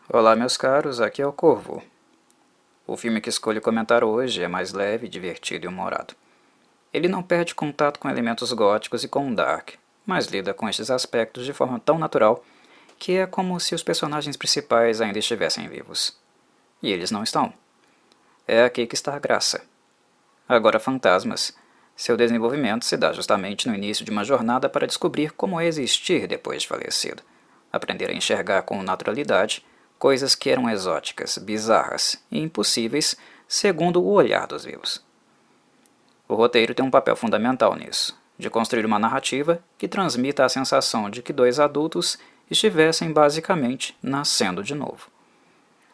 Olá, meus caros, aqui é o Corvo. O filme que escolho comentar hoje é mais leve, divertido e humorado. Ele não perde contato com elementos góticos e com o dark, mas lida com estes aspectos de forma tão natural que é como se os personagens principais ainda estivessem vivos. E eles não estão. É aqui que está a graça. Agora, Fantasmas. Seu desenvolvimento se dá justamente no início de uma jornada para descobrir como é existir depois de falecido, aprender a enxergar com naturalidade coisas que eram exóticas, bizarras e impossíveis segundo o olhar dos vivos. O roteiro tem um papel fundamental nisso, de construir uma narrativa que transmita a sensação de que dois adultos estivessem basicamente nascendo de novo.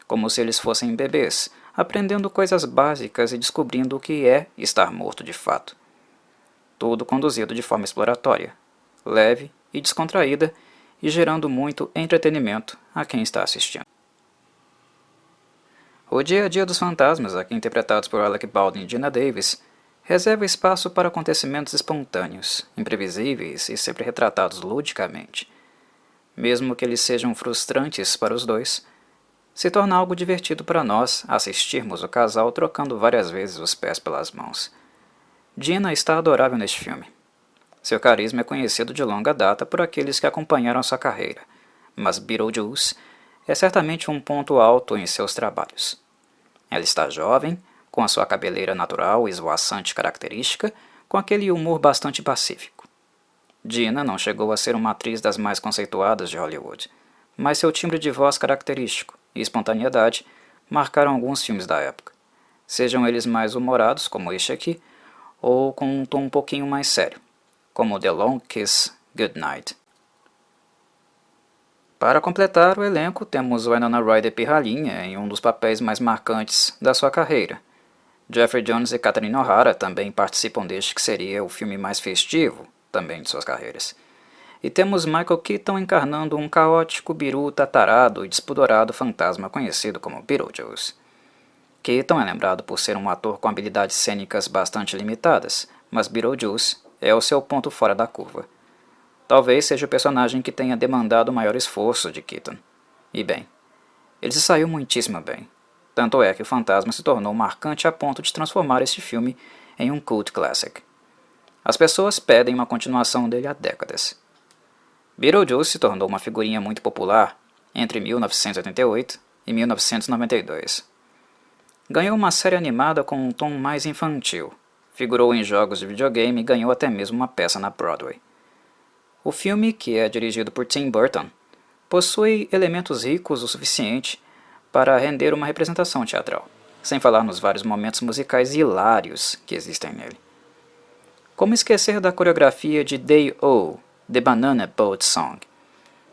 Como se eles fossem bebês, aprendendo coisas básicas e descobrindo o que é estar morto de fato. Tudo conduzido de forma exploratória, leve e descontraída e gerando muito entretenimento a quem está assistindo. O dia a dia dos fantasmas, aqui interpretados por Alec Baldwin e Geena Davis, reserva espaço para acontecimentos espontâneos, imprevisíveis e sempre retratados ludicamente. Mesmo que eles sejam frustrantes para os dois, se torna algo divertido para nós assistirmos o casal trocando várias vezes os pés pelas mãos. Geena está adorável neste filme. Seu carisma é conhecido de longa data por aqueles que acompanharam sua carreira, mas Beetlejuice é certamente um ponto alto em seus trabalhos. Ela está jovem, com a sua cabeleira natural e esvoaçante característica, com aquele humor bastante pacífico. Geena não chegou a ser uma atriz das mais conceituadas de Hollywood, mas seu timbre de voz característico e espontaneidade marcaram alguns filmes da época, sejam eles mais humorados, como este aqui, ou com um tom um pouquinho mais sério, como The Long Kiss Goodnight. Para completar o elenco, temos Winona Ryder pirralhinha em um dos papéis mais marcantes da sua carreira. Jeffrey Jones e Catherine O'Hara também participam deste que seria o filme mais festivo também de suas carreiras. E temos Michael Keaton encarnando um caótico biruta tarado e despudorado fantasma conhecido como Beetlejuice. Keaton é lembrado por ser um ator com habilidades cênicas bastante limitadas, mas Beetlejuice é o seu ponto fora da curva. Talvez seja o personagem que tenha demandado o maior esforço de Keaton. E bem, ele se saiu muitíssimo bem. Tanto é que o fantasma se tornou marcante a ponto de transformar este filme em um cult classic. As pessoas pedem uma continuação dele há décadas. Beetlejuice se tornou uma figurinha muito popular entre 1988 e 1992. Ganhou uma série animada com um tom mais infantil, figurou em jogos de videogame e ganhou até mesmo uma peça na Broadway. O filme, que é dirigido por Tim Burton, possui elementos ricos o suficiente para render uma representação teatral, sem falar nos vários momentos musicais hilários que existem nele. Como esquecer da coreografia de Day-O, The Banana Boat Song,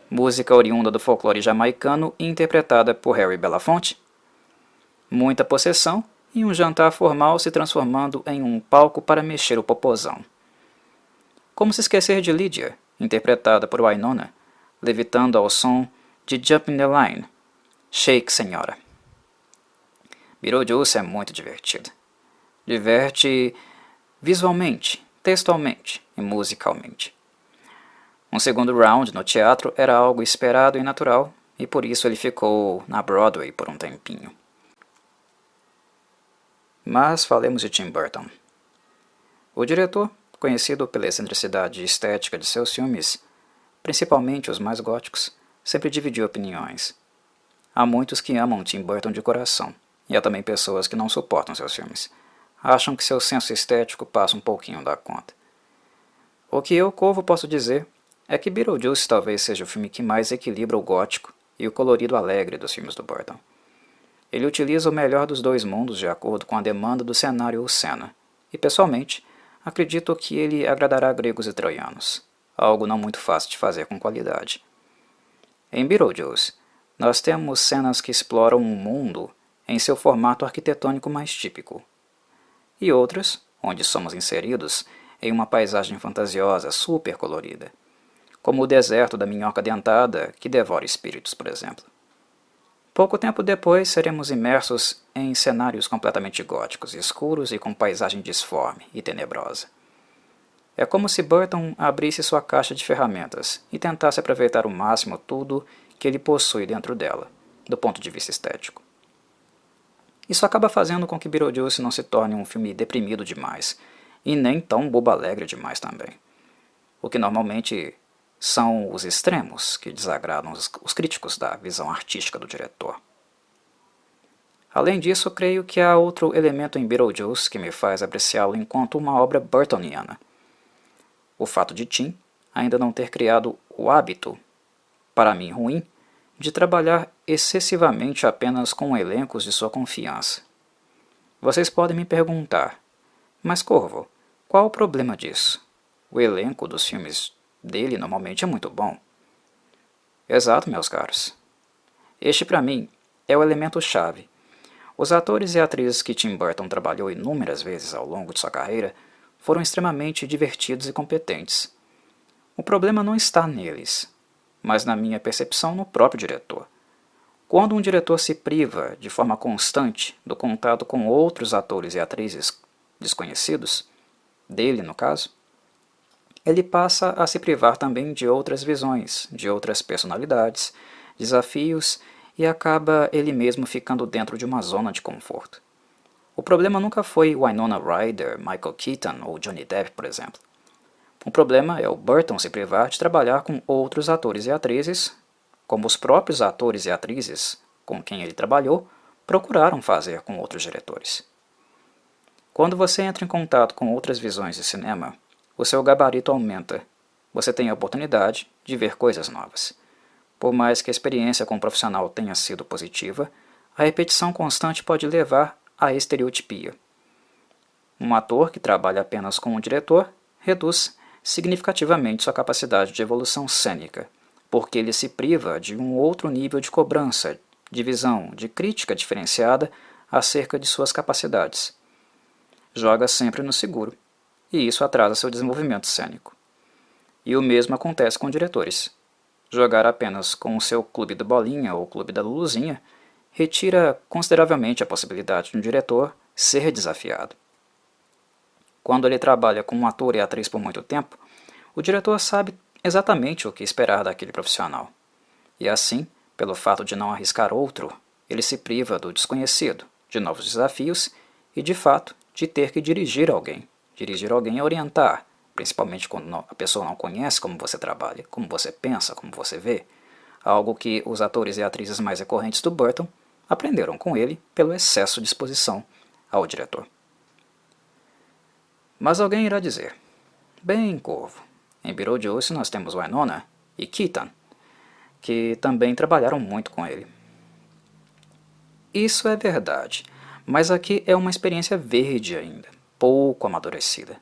música oriunda do folclore jamaicano e interpretada por Harry Belafonte? Muita possessão e um jantar formal se transformando em um palco para mexer o popozão. Como se esquecer de Lydia, interpretada por Winona, levitando ao som de Jump in the Line, Shake Senhora. Beetlejuice é muito divertido. Diverte visualmente, textualmente e musicalmente. Um segundo round no teatro era algo esperado e natural, e por isso ele ficou na Broadway por um tempinho. Mas falemos de Tim Burton. O diretor, conhecido pela excentricidade estética de seus filmes, principalmente os mais góticos, sempre dividiu opiniões. Há muitos que amam Tim Burton de coração, e há também pessoas que não suportam seus filmes. Acham que seu senso estético passa um pouquinho da conta. O que eu, Corvo, posso dizer é que Beetlejuice talvez seja o filme que mais equilibra o gótico e o colorido alegre dos filmes do Burton. Ele utiliza o melhor dos dois mundos de acordo com a demanda do cenário ou cena, e pessoalmente, acredito que ele agradará gregos e troianos, algo não muito fácil de fazer com qualidade. Em Beetlejuice, nós temos cenas que exploram um mundo em seu formato arquitetônico mais típico, e outras, onde somos inseridos em uma paisagem fantasiosa super colorida, como o deserto da minhoca dentada que devora espíritos, por exemplo. Pouco tempo depois, seremos imersos em cenários completamente góticos, escuros e com paisagem disforme e tenebrosa. É como se Burton abrisse sua caixa de ferramentas e tentasse aproveitar ao máximo tudo que ele possui dentro dela, do ponto de vista estético. Isso acaba fazendo com que Beetlejuice não se torne um filme deprimido demais, e nem tão bobo-alegre demais também. O que normalmente são os extremos que desagradam os críticos da visão artística do diretor. Além disso, creio que há outro elemento em Beetlejuice que me faz apreciá-lo enquanto uma obra burtoniana. O fato de Tim ainda não ter criado o hábito, para mim ruim, de trabalhar excessivamente apenas com elencos de sua confiança. Vocês podem me perguntar, mas Corvo, qual o problema disso? O elenco dos filmes dele normalmente é muito bom. Exato, meus caros. Este, para mim, é o elemento-chave. Os atores e atrizes que Tim Burton trabalhou inúmeras vezes ao longo de sua carreira foram extremamente divertidos e competentes. O problema não está neles, mas na minha percepção no próprio diretor. Quando um diretor se priva de forma constante do contato com outros atores e atrizes desconhecidos, dele no caso, ele passa a se privar também de outras visões, de outras personalidades, desafios e acaba ele mesmo ficando dentro de uma zona de conforto. O problema nunca foi Winona Ryder, Michael Keaton ou Johnny Depp, por exemplo. O problema é o Burton se privar de trabalhar com outros atores e atrizes, como os próprios atores e atrizes com quem ele trabalhou procuraram fazer com outros diretores. Quando você entra em contato com outras visões de cinema, o seu gabarito aumenta. Você tem a oportunidade de ver coisas novas. Por mais que a experiência com o profissional tenha sido positiva, a repetição constante pode levar à estereotipia. Um ator que trabalha apenas com um diretor reduz significativamente sua capacidade de evolução cênica, porque ele se priva de um outro nível de cobrança, de visão, de crítica diferenciada acerca de suas capacidades. Joga sempre no seguro, e isso atrasa seu desenvolvimento cênico. E o mesmo acontece com diretores. Jogar apenas com o seu clube da bolinha ou clube da luluzinha retira consideravelmente a possibilidade de um diretor ser desafiado. Quando ele trabalha com um ator e atriz por muito tempo, o diretor sabe exatamente o que esperar daquele profissional. E assim, pelo fato de não arriscar outro, ele se priva do desconhecido, de novos desafios e, de fato, de ter que dirigir alguém. Dirigir alguém é orientar, principalmente quando a pessoa não conhece como você trabalha, como você pensa, como você vê, algo que os atores e atrizes mais recorrentes do Burton aprenderam com ele pelo excesso de exposição ao diretor. Mas alguém irá dizer, bem, Corvo, em Beetlejuice nós temos Winona e Keaton, que também trabalharam muito com ele. Isso é verdade, mas aqui é uma experiência verde ainda, pouco amadurecida.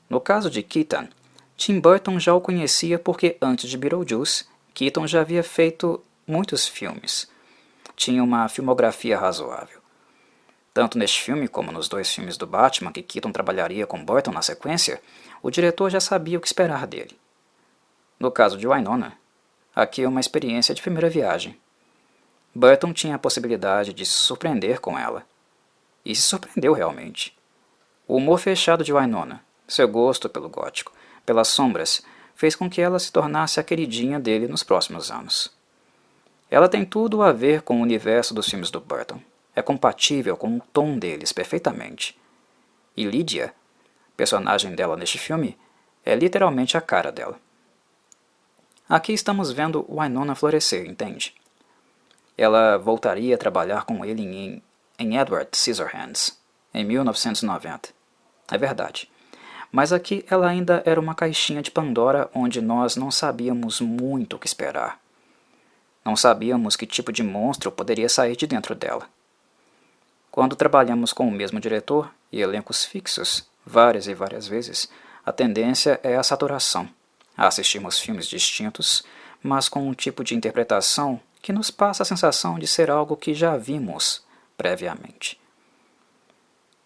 No caso de Keaton, Tim Burton já o conhecia porque antes de Beetlejuice, Keaton já havia feito muitos filmes. Tinha uma filmografia razoável. Tanto neste filme como nos dois filmes do Batman que Keaton trabalharia com Burton na sequência, o diretor já sabia o que esperar dele. No caso de Winona, aqui é uma experiência de primeira viagem. Burton tinha a possibilidade de se surpreender com ela. E se surpreendeu realmente. O humor fechado de Winona, seu gosto pelo gótico, pelas sombras, fez com que ela se tornasse a queridinha dele nos próximos anos. Ela tem tudo a ver com o universo dos filmes do Burton. É compatível com o tom deles perfeitamente. E Lydia, personagem dela neste filme, é literalmente a cara dela. Aqui estamos vendo Winona florescer, entende? Ela voltaria a trabalhar com ele em Edward Scissorhands, em 1990. É verdade. Mas aqui ela ainda era uma caixinha de Pandora onde nós não sabíamos muito o que esperar. Não sabíamos que tipo de monstro poderia sair de dentro dela. Quando trabalhamos com o mesmo diretor e elencos fixos, várias e várias vezes, a tendência é a saturação, a assistirmos filmes distintos, mas com um tipo de interpretação que nos passa a sensação de ser algo que já vimos previamente.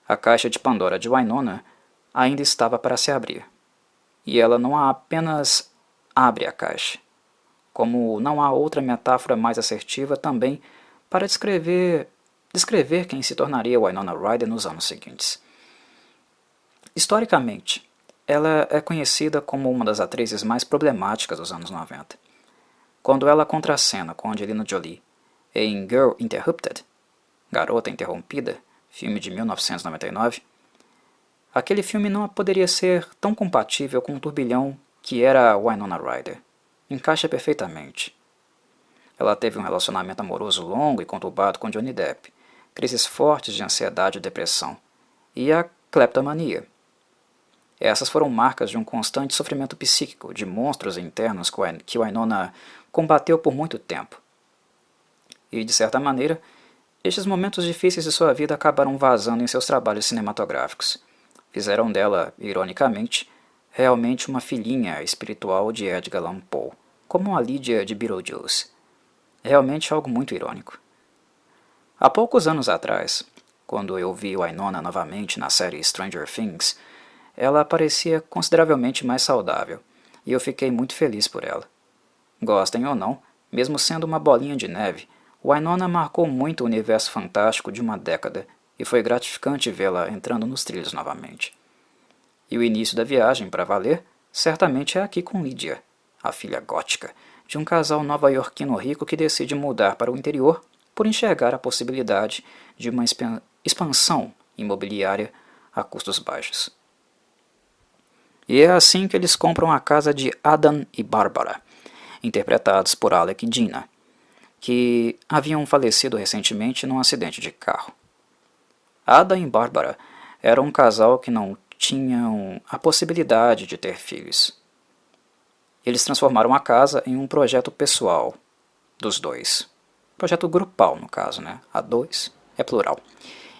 A caixa de Pandora de Winona ainda estava para se abrir, e ela não apenas abre a caixa, como não há outra metáfora mais assertiva também para descrever quem se tornaria Winona Ryder nos anos seguintes. Historicamente, ela é conhecida como uma das atrizes mais problemáticas dos anos 90. Quando ela contracena com Angelina Jolie, em Girl Interrupted, Garota Interrompida, filme de 1999, aquele filme não poderia ser tão compatível com o turbilhão que era Winona Ryder. Encaixa perfeitamente. Ela teve um relacionamento amoroso longo e conturbado com Johnny Depp, crises fortes de ansiedade e depressão, e a cleptomania. Essas foram marcas de um constante sofrimento psíquico, de monstros internos que Winona combateu por muito tempo. E, de certa maneira, estes momentos difíceis de sua vida acabaram vazando em seus trabalhos cinematográficos. Fizeram dela, ironicamente, realmente uma filhinha espiritual de Edgar Allan Poe, como a Lydia de Beetlejuice. Realmente algo muito irônico. Há poucos anos atrás, quando eu vi Winona novamente na série Stranger Things, ela parecia consideravelmente mais saudável, e eu fiquei muito feliz por ela. Gostem ou não, mesmo sendo uma bolinha de neve, Winona marcou muito o universo fantástico de uma década, e foi gratificante vê-la entrando nos trilhos novamente. E o início da viagem, para valer, certamente é aqui com Lydia, a filha gótica, de um casal nova-iorquino rico que decide mudar para o interior por enxergar a possibilidade de uma expansão imobiliária a custos baixos. E é assim que eles compram a casa de Adam e Barbara, interpretados por Alec e Dina, que haviam falecido recentemente num acidente de carro. Adam e Barbara eram um casal que não tinham a possibilidade de ter filhos. Eles transformaram a casa em um projeto pessoal dos dois. Projeto grupal, no caso, né? A dois é plural.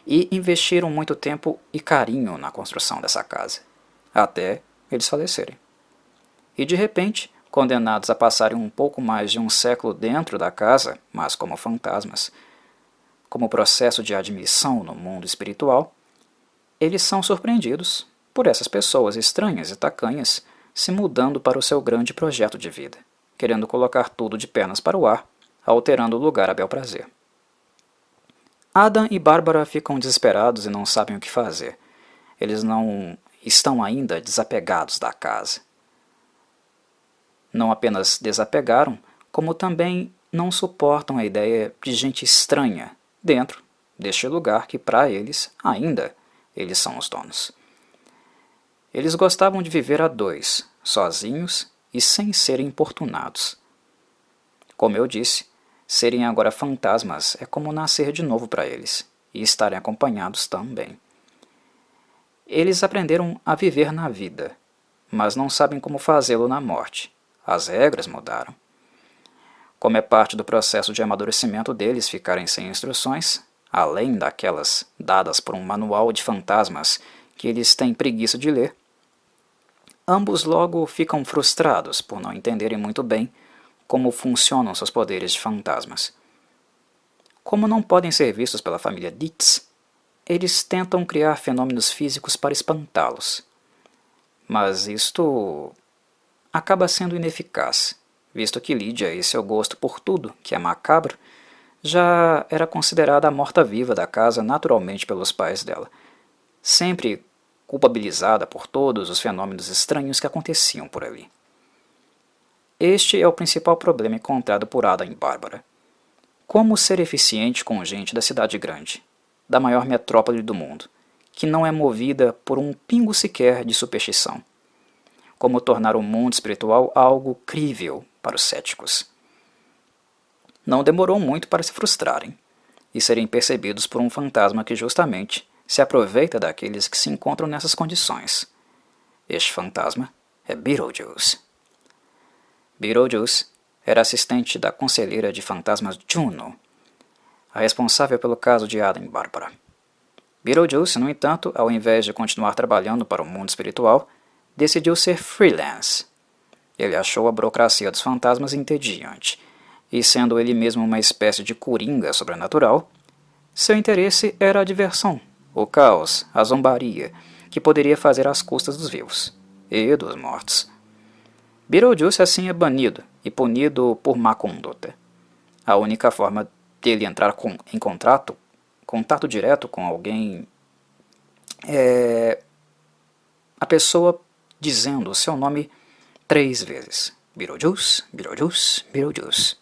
E investiram muito tempo e carinho na construção dessa casa, até eles falecerem. E de repente, condenados a passarem um pouco mais de um século dentro da casa, mas como fantasmas, como processo de admissão no mundo espiritual, eles são surpreendidos por essas pessoas estranhas e tacanhas se mudando para o seu grande projeto de vida, querendo colocar tudo de pernas para o ar, alterando o lugar a bel prazer. Adam e Bárbara ficam desesperados e não sabem o que fazer. Eles não estão ainda desapegados da casa. Não apenas desapegaram, como também não suportam a ideia de gente estranha dentro deste lugar que, para eles, ainda eles são os donos. Eles gostavam de viver a dois, sozinhos e sem serem importunados. Como eu disse, serem agora fantasmas é como nascer de novo para eles, e estarem acompanhados também. Eles aprenderam a viver na vida, mas não sabem como fazê-lo na morte. As regras mudaram. Como é parte do processo de amadurecimento deles ficarem sem instruções, além daquelas dadas por um manual de fantasmas que eles têm preguiça de ler, ambos logo ficam frustrados por não entenderem muito bem como funcionam seus poderes de fantasmas. Como não podem ser vistos pela família Dietz, eles tentam criar fenômenos físicos para espantá-los. Mas isto acaba sendo ineficaz, visto que Lydia e seu gosto por tudo que é macabro já era considerada a morta-viva da casa naturalmente pelos pais dela, sempre culpabilizada por todos os fenômenos estranhos que aconteciam por ali. Este é o principal problema encontrado por Adam e Bárbara. Como ser eficiente com gente da cidade grande, da maior metrópole do mundo, que não é movida por um pingo sequer de superstição? Como tornar o mundo espiritual algo crível para os céticos? Não demorou muito para se frustrarem e serem percebidos por um fantasma que justamente se aproveita daqueles que se encontram nessas condições. Este fantasma é Beetlejuice. Beetlejuice era assistente da conselheira de fantasmas Juno, a responsável pelo caso de Adam e Bárbara. Beetlejuice, no entanto, ao invés de continuar trabalhando para o mundo espiritual, decidiu ser freelance. Ele achou a burocracia dos fantasmas entediante, e sendo ele mesmo uma espécie de coringa sobrenatural, seu interesse era a diversão, o caos, a zombaria, que poderia fazer às custas dos vivos e dos mortos. Beetlejuice assim é banido e punido por má conduta. A única forma dele entrar em contato direto com alguém é a pessoa dizendo o seu nome 3 vezes. Beetlejuice, Beetlejuice, Beetlejuice.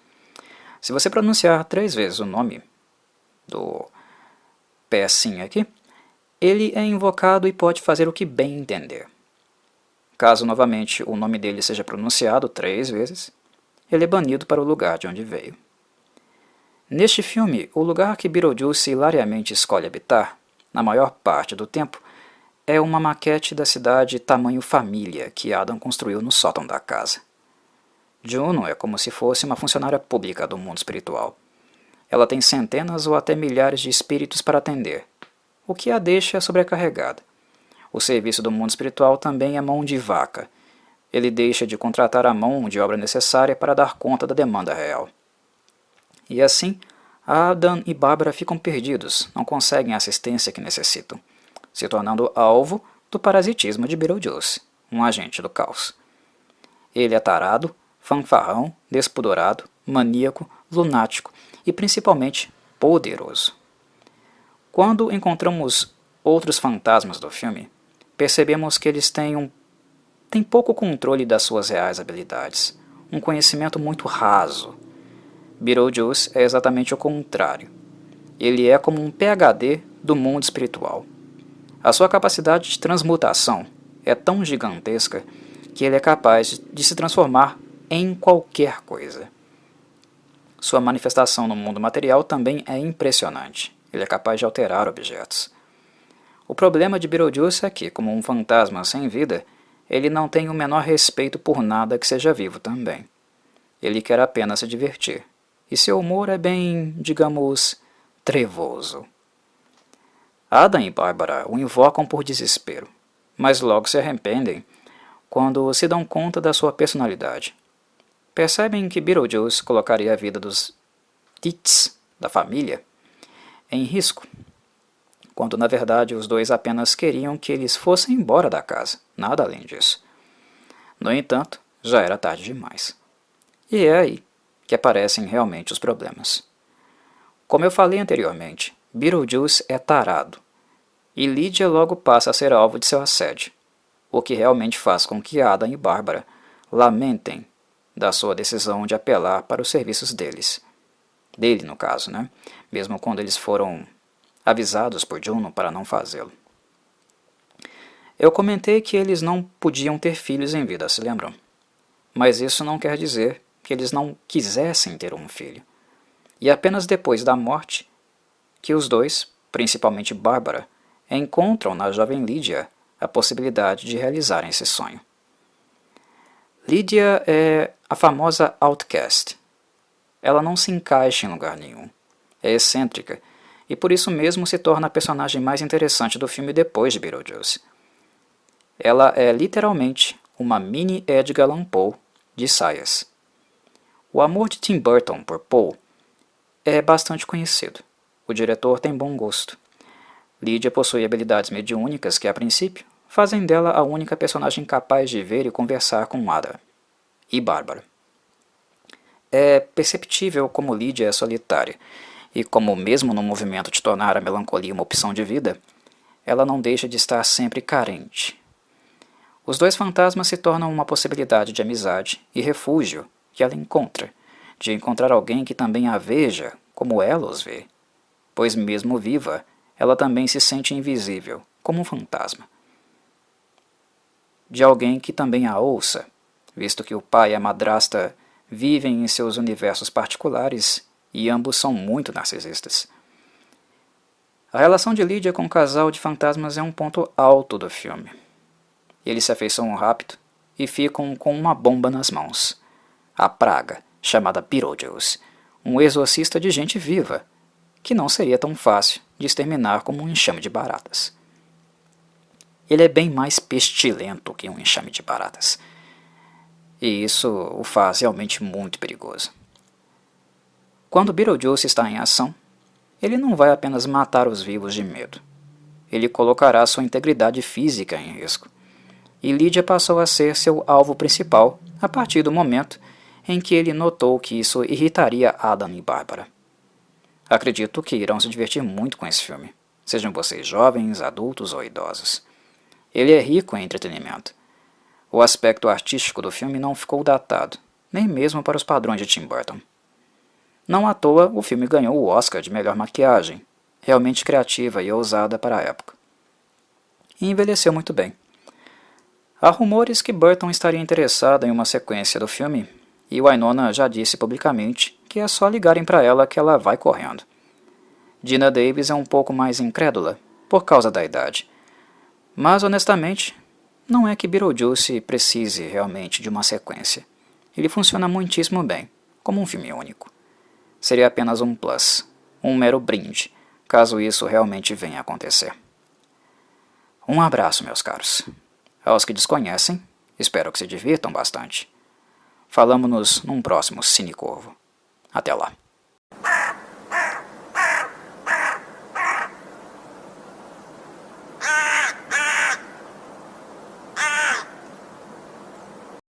Se você pronunciar 3 vezes o nome do pecinha aqui, ele é invocado e pode fazer o que bem entender. Caso novamente o nome dele seja pronunciado 3 vezes, ele é banido para o lugar de onde veio. Neste filme, o lugar que Beetlejuice hilariamente escolhe habitar, na maior parte do tempo, é uma maquete da cidade tamanho família que Adam construiu no sótão da casa. Juno é como se fosse uma funcionária pública do mundo espiritual. Ela tem centenas ou até milhares de espíritos para atender, o que a deixa sobrecarregada. O serviço do mundo espiritual também é mão de vaca. Ele deixa de contratar a mão de obra necessária para dar conta da demanda real. E assim, Adam e Bárbara ficam perdidos, não conseguem a assistência que necessitam, se tornando alvo do parasitismo de Beetlejuice, um agente do caos. Ele é tarado, fanfarrão, despudorado, maníaco, lunático e principalmente poderoso. Quando encontramos outros fantasmas do filme, percebemos que eles têm pouco controle das suas reais habilidades, um conhecimento muito raso. Beetlejuice é exatamente o contrário. Ele é como um PhD do mundo espiritual. A sua capacidade de transmutação é tão gigantesca que ele é capaz de se transformar em qualquer coisa. Sua manifestação no mundo material também é impressionante. Ele é capaz de alterar objetos. O problema de Beetlejuice é que, como um fantasma sem vida, ele não tem o menor respeito por nada que seja vivo também. Ele quer apenas se divertir. E seu humor é bem, digamos, trevoso. Adam e Bárbara o invocam por desespero, mas logo se arrependem quando se dão conta da sua personalidade. Percebem que Beetlejuice colocaria a vida dos Tits da família em risco, quando na verdade os dois apenas queriam que eles fossem embora da casa, nada além disso. No entanto, já era tarde demais. E é aí que aparecem realmente os problemas. Como eu falei anteriormente, Beetlejuice é tarado, e Lydia logo passa a ser alvo de seu assédio, o que realmente faz com que Adam e Bárbara lamentem da sua decisão de apelar para os serviços dele no caso, né? Mesmo quando eles foram avisados por Juno para não fazê-lo. Eu comentei que eles não podiam ter filhos em vida, se lembram? Mas isso não quer dizer que eles não quisessem ter um filho. E apenas depois da morte que os dois, principalmente Bárbara, encontram na jovem Lydia a possibilidade de realizarem esse sonho. Lydia é a famosa outcast. Ela não se encaixa em lugar nenhum. É excêntrica e por isso mesmo se torna a personagem mais interessante do filme depois de Beetlejuice. Ela é literalmente uma mini Edgar Allan Poe de saias. O amor de Tim Burton por Poe é bastante conhecido. O diretor tem bom gosto. Lydia possui habilidades mediúnicas que, a princípio, fazem dela a única personagem capaz de ver e conversar com Adam e Bárbara. É perceptível como Lydia é solitária, e como mesmo no movimento de tornar a melancolia uma opção de vida, ela não deixa de estar sempre carente. Os dois fantasmas se tornam uma possibilidade de amizade e refúgio que ela encontra, de encontrar alguém que também a veja como ela os vê, pois mesmo viva, ela também se sente invisível, como um fantasma. De alguém que também a ouça, visto que o pai e a madrasta vivem em seus universos particulares e ambos são muito narcisistas. A relação de Lydia com o casal de fantasmas é um ponto alto do filme. Eles se afeiçoam rápido e ficam com uma bomba nas mãos. A praga, chamada Beetlejuice, um exorcista de gente viva, que não seria tão fácil de exterminar como um enxame de baratas. Ele é bem mais pestilento que um enxame de baratas, e isso o faz realmente muito perigoso. Quando Beetlejuice está em ação, ele não vai apenas matar os vivos de medo. Ele colocará sua integridade física em risco. E Lydia passou a ser seu alvo principal a partir do momento em que ele notou que isso irritaria Adam e Bárbara. Acredito que irão se divertir muito com esse filme, sejam vocês jovens, adultos ou idosos. Ele é rico em entretenimento. O aspecto artístico do filme não ficou datado, nem mesmo para os padrões de Tim Burton. Não à toa, o filme ganhou o Oscar de melhor maquiagem, realmente criativa e ousada para a época. E envelheceu muito bem. Há rumores que Burton estaria interessado em uma sequência do filme, e Wynonna já disse publicamente que é só ligarem para ela que ela vai correndo. Geena Davis é um pouco mais incrédula, por causa da idade. Mas, honestamente, não é que Beetlejuice precise realmente de uma sequência. Ele funciona muitíssimo bem, como um filme único. Seria apenas um plus, um mero brinde, caso isso realmente venha a acontecer. Um abraço, meus caros. Aos que desconhecem, espero que se divirtam bastante. Falamo-nos num próximo Cine Corvo. Até lá.